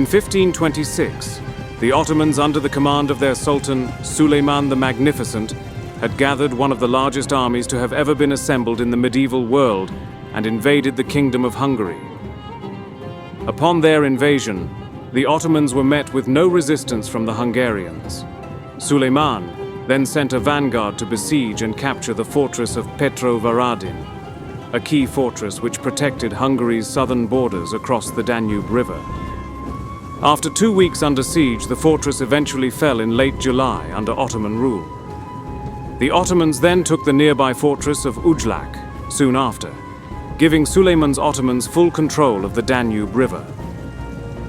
In 1526, the Ottomans, under the command of their Sultan, Suleiman the Magnificent, had gathered one of the largest armies to have ever been assembled in the medieval world and invaded the Kingdom of Hungary. Upon their invasion, the Ottomans were met with no resistance from the Hungarians. Suleiman then sent a vanguard to besiege and capture the fortress of Petrovaradin, a key fortress which protected Hungary's southern borders across the Danube River. After 2 weeks under siege, the fortress eventually fell in late July under Ottoman rule. The Ottomans then took the nearby fortress of Ujlak soon after, giving Suleiman's Ottomans full control of the Danube River.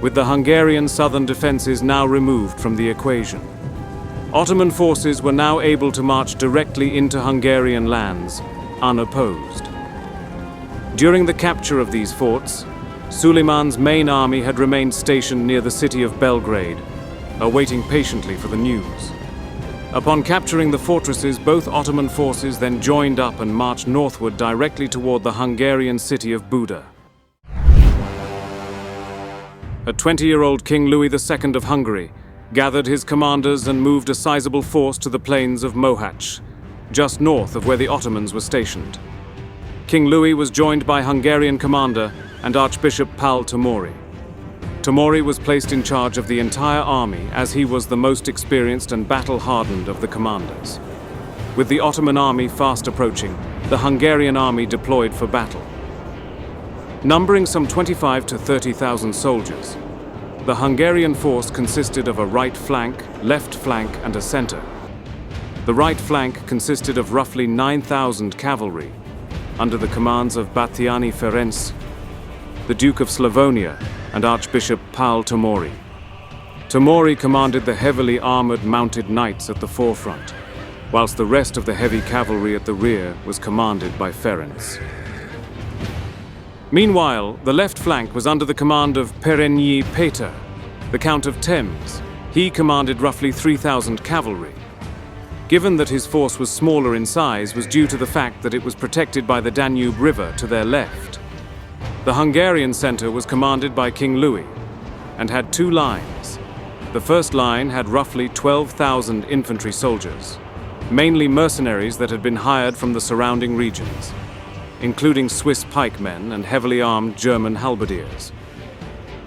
With the Hungarian southern defenses now removed from the equation, Ottoman forces were now able to march directly into Hungarian lands, unopposed. During the capture of these forts, Suleiman's main army had remained stationed near the city of Belgrade, awaiting patiently for the news. Upon capturing the fortresses, both Ottoman forces then joined up and marched northward directly toward the Hungarian city of Buda. A 20-year-old King Louis II of Hungary gathered his commanders and moved a sizable force to the plains of Mohacs, just north of where the Ottomans were stationed. King Louis was joined by Hungarian commander and Archbishop Paul Tomori. Tomori was placed in charge of the entire army as he was the most experienced and battle-hardened of the commanders. With the Ottoman army fast approaching, the Hungarian army deployed for battle. Numbering some 25,000 to 30,000 soldiers, the Hungarian force consisted of a right flank, left flank, and a center. The right flank consisted of roughly 9,000 cavalry, under the commands of Batthyány Ferenc, the Duke of Slavonia, and Archbishop Paul Tomori. Tomori commanded the heavily armored mounted knights at the forefront, whilst the rest of the heavy cavalry at the rear was commanded by Ferenc. Meanwhile, the left flank was under the command of Perényi Péter, the Count of Thames. He commanded roughly 3,000 cavalry. Given that his force was smaller in size was due to the fact that it was protected by the Danube River to their left. The Hungarian center was commanded by King Louis and had 2 lines. The first line had roughly 12,000 infantry soldiers, mainly mercenaries that had been hired from the surrounding regions, including Swiss pikemen and heavily armed German halberdiers.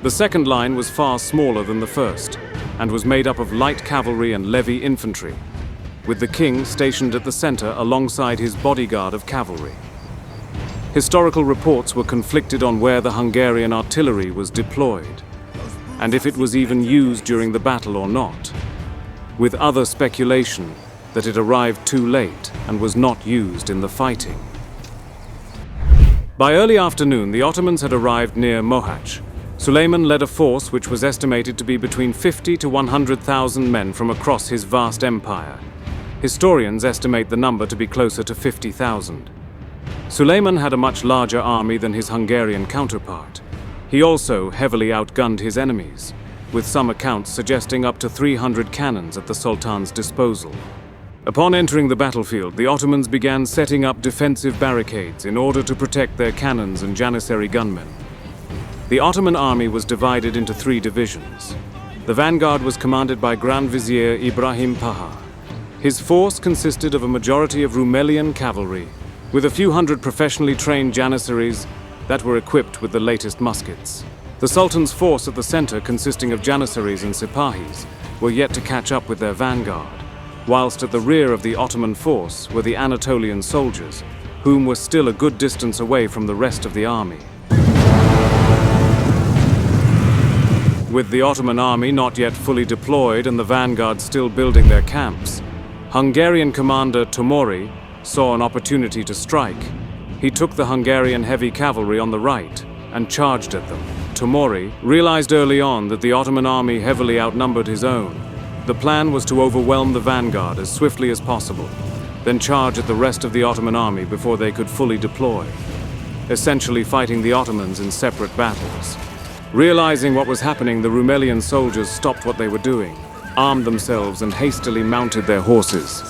The second line was far smaller than the first and was made up of light cavalry and levy infantry, with the king stationed at the center alongside his bodyguard of cavalry. Historical reports were conflicted on where the Hungarian artillery was deployed, and if it was even used during the battle or not, with other speculation that it arrived too late and was not used in the fighting. By early afternoon, the Ottomans had arrived near Mohács. Suleiman led a force which was estimated to be between 50 to 100,000 men from across his vast empire. Historians estimate the number to be closer to 50,000. Suleiman had a much larger army than his Hungarian counterpart. He also heavily outgunned his enemies, with some accounts suggesting up to 300 cannons at the Sultan's disposal. Upon entering the battlefield, the Ottomans began setting up defensive barricades in order to protect their cannons and Janissary gunmen. The Ottoman army was divided into 3 divisions. The vanguard was commanded by Grand Vizier Ibrahim Pacha. His force consisted of a majority of Rumelian cavalry, with a few hundred professionally trained Janissaries that were equipped with the latest muskets. The Sultan's force at the center, consisting of Janissaries and Sipahis, were yet to catch up with their vanguard, whilst at the rear of the Ottoman force were the Anatolian soldiers, whom were still a good distance away from the rest of the army. With the Ottoman army not yet fully deployed and the vanguard still building their camps, Hungarian commander Tomori saw an opportunity to strike. He took the Hungarian heavy cavalry on the right and charged at them. Tomori realized early on that the Ottoman army heavily outnumbered his own. The plan was to overwhelm the vanguard as swiftly as possible, then charge at the rest of the Ottoman army before they could fully deploy, essentially fighting the Ottomans in separate battles. Realizing what was happening, the Rumelian soldiers stopped what they were doing, armed themselves, and hastily mounted their horses.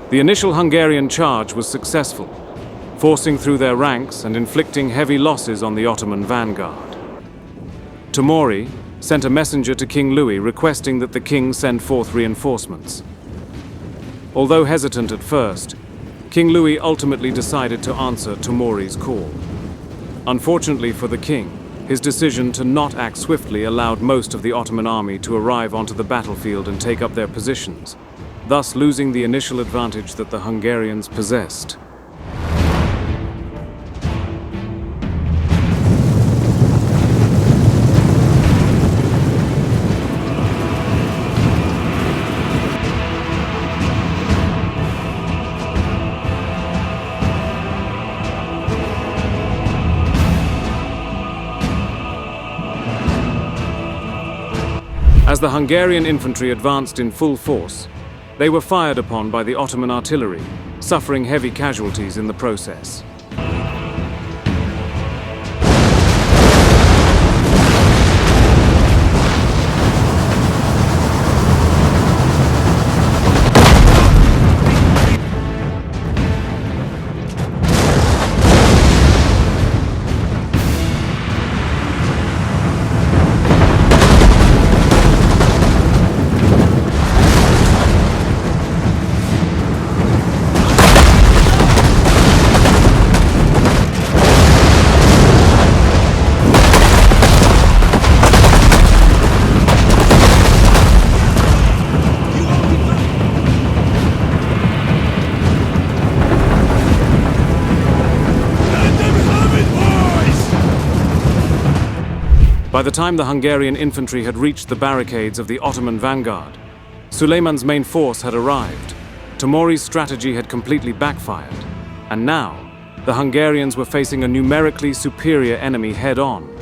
The initial Hungarian charge was successful, forcing through their ranks and inflicting heavy losses on the Ottoman vanguard. Timuri sent a messenger to King Louis requesting that the king send forth reinforcements. Although hesitant at first, King Louis ultimately decided to answer Timuri's call. Unfortunately for the king, his decision to not act swiftly allowed most of the Ottoman army to arrive onto the battlefield and take up their positions, thus losing the initial advantage that the Hungarians possessed. As the Hungarian infantry advanced in full force, they were fired upon by the Ottoman artillery, suffering heavy casualties in the process. By the time the Hungarian infantry had reached the barricades of the Ottoman vanguard, Suleiman's main force had arrived. Timuri's strategy had completely backfired, and now the Hungarians were facing a numerically superior enemy head-on.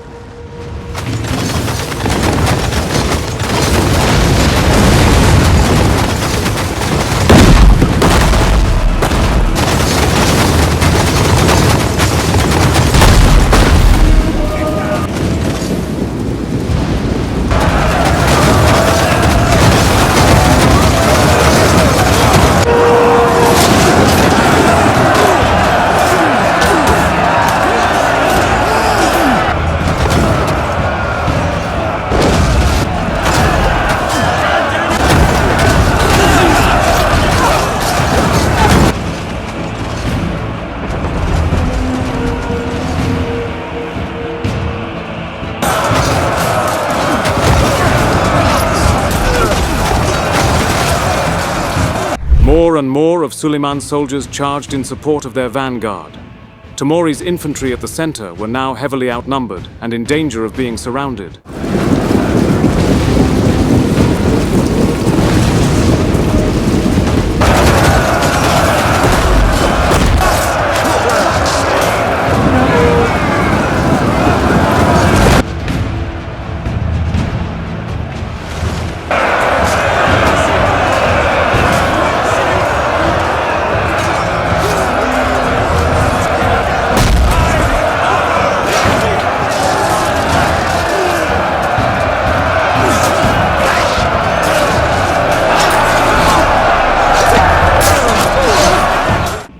More and more of Suleiman's soldiers charged in support of their vanguard. Timuri's infantry at the center were now heavily outnumbered and in danger of being surrounded.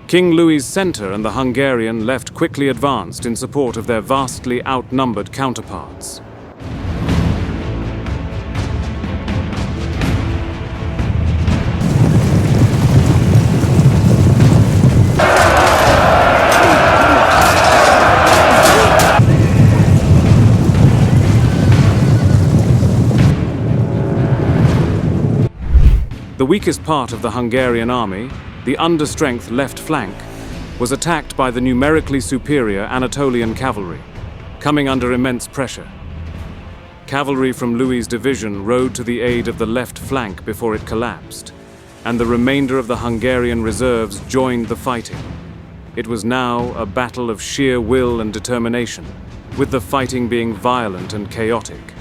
King Louis's center and the Hungarian left quickly advanced in support of their vastly outnumbered counterparts. The weakest part of the Hungarian army, the understrength left flank, was attacked by the numerically superior Anatolian cavalry, coming under immense pressure. Cavalry from Louis's division rode to the aid of the left flank before it collapsed, and the remainder of the Hungarian reserves joined the fighting. It was now a battle of sheer will and determination, with the fighting being violent and chaotic.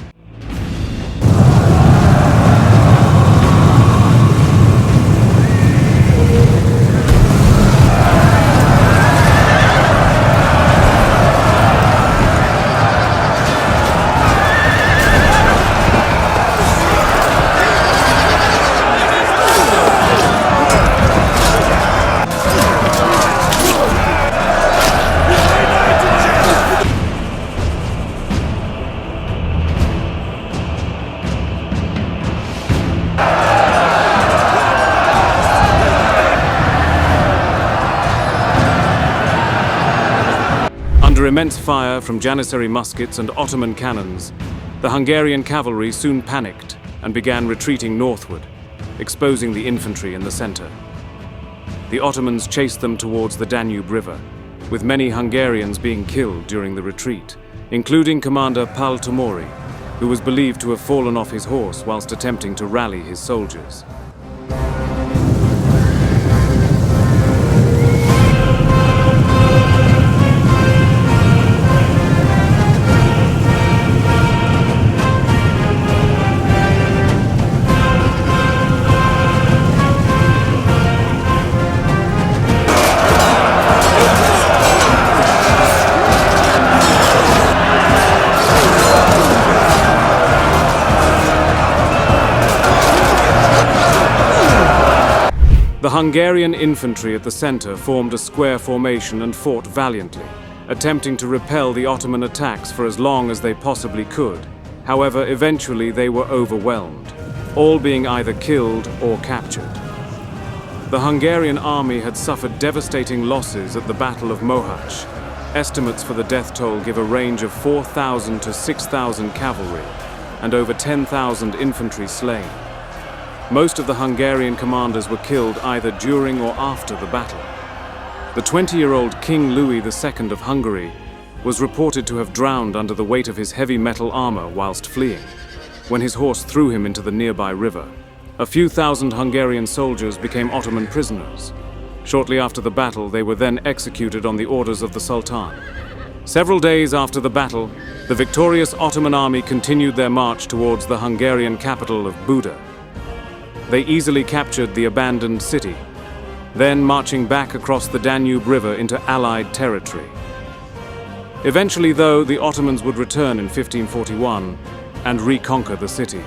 Under immense fire from Janissary muskets and Ottoman cannons, the Hungarian cavalry soon panicked and began retreating northward, exposing the infantry in the center. The Ottomans chased them towards the Danube River, with many Hungarians being killed during the retreat, including Commander Pál Tomori, who was believed to have fallen off his horse whilst attempting to rally his soldiers. The Hungarian infantry at the center formed a square formation and fought valiantly, attempting to repel the Ottoman attacks for as long as they possibly could. However, eventually they were overwhelmed, all being either killed or captured. The Hungarian army had suffered devastating losses at the Battle of Mohács. Estimates for the death toll give a range of 4,000 to 6,000 cavalry and over 10,000 infantry slain. Most of the Hungarian commanders were killed either during or after the battle. The 20-year-old King Louis II of Hungary was reported to have drowned under the weight of his heavy metal armor whilst fleeing, when his horse threw him into the nearby river. A few thousand Hungarian soldiers became Ottoman prisoners. Shortly after the battle, they were then executed on the orders of the Sultan. Several days after the battle, the victorious Ottoman army continued their march towards the Hungarian capital of Buda. They easily captured the abandoned city, then marching back across the Danube River into Allied territory. Eventually, though, the Ottomans would return in 1541 and reconquer the city.